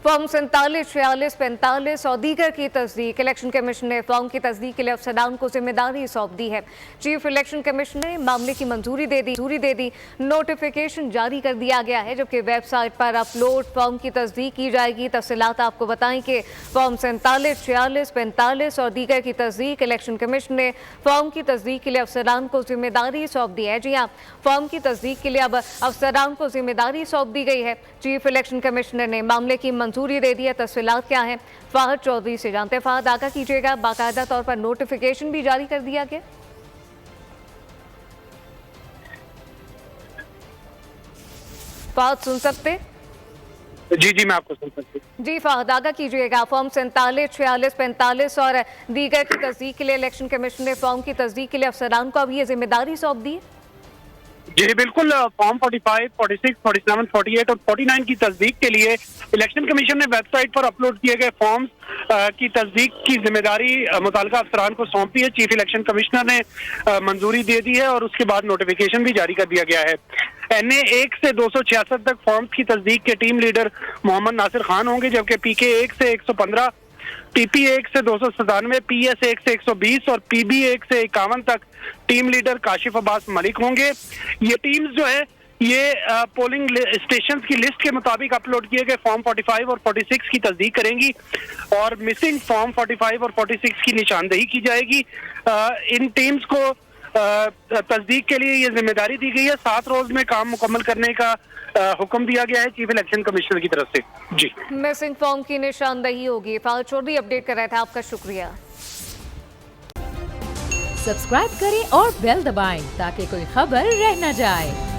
Form 47, 46, 45 और दीगर की तस्दीक। इलेक्शन कमीशन ने फॉर्म की तस्दीक के लिए अफसरान को जिम्मेदारी सौंप दी है। चीफ इलेक्शन कमिश्नर ने मामले की मंजूरी दे दी। नोटिफिकेशन जारी कर दिया गया है, जबकि वेबसाइट पर अपलोड फॉर्म की तस्दीक की जाएगी। तफसीलात आपको बताएं कि फॉर्म 47, 46, 45 और दीगर की तस्दीक इलेक्शन कमीशन ने फॉर्म की तस्दीक के लिए अफसरान को जिम्मेदारी सौंप दी है। जी हाँ, फॉर्म की तस्दीक के लिए अब अफसरान को जिम्मेदारी सौंप दी गई है। चीफ इलेक्शन कमिश्नर ने मामले की मंजूरी दे दी है। तफसीलात क्या है, फाहद चौधरी से जानते हैं। फाहद, आगाह कीजिएगा, बाकायदा तौर पर नोटिफिकेशन भी जारी कर दिया गया? फाहद सुन सकते? जी मैं आपको सुन सकती हूँ। जी फाहद, आगाह कीजिएगा, फॉर्म 47, 46, 45 और दीगर की तस्दीक के लिए इलेक्शन कमीशन ने फॉर्म की तस्दीक के लिए अफसरान को अब ये जिम्मेदारी सौंप दी है। जी बिल्कुल, फॉर्म 45, 46, 47, 48 और 49 की तस्दीक के लिए इलेक्शन कमीशन ने वेबसाइट पर अपलोड किए गए फॉर्म्स की तस्दीक की जिम्मेदारी मुताल्लिका अफसरान को सौंप दी है। चीफ इलेक्शन कमिश्नर ने मंजूरी दे दी है और उसके बाद नोटिफिकेशन भी जारी कर दिया गया है। NA 1 से 266 तक फॉर्म्स की तस्दीक के टीम लीडर मोहम्मद नासिर खान होंगे, जबकि PK 1 से 115, PP 1 से 297, PS 1 से 120 और PB 1 से 51 तक टीम लीडर काशिफ अब्बास मलिक होंगे। ये टीम्स जो है ये पोलिंग स्टेशन की लिस्ट के मुताबिक अपलोड किए गए फॉर्म 45 और 46 की तस्दीक करेंगी और मिसिंग फॉर्म 45 और 46 की निशानदेही की जाएगी। इन टीम्स को तस्दीक के लिए ये जिम्मेदारी दी गई है। 7 रोज में काम मुकम्मल करने का हुक्म दिया गया है चीफ इलेक्शन कमिश्नर की तरफ से। जी, मिसिंग फॉर्म की निशानदेही होगी। फाहद चौधरी अपडेट कर रहे थे, आपका शुक्रिया। सब्सक्राइब करें और बेल दबाएं ताकि कोई खबर रह न जाए।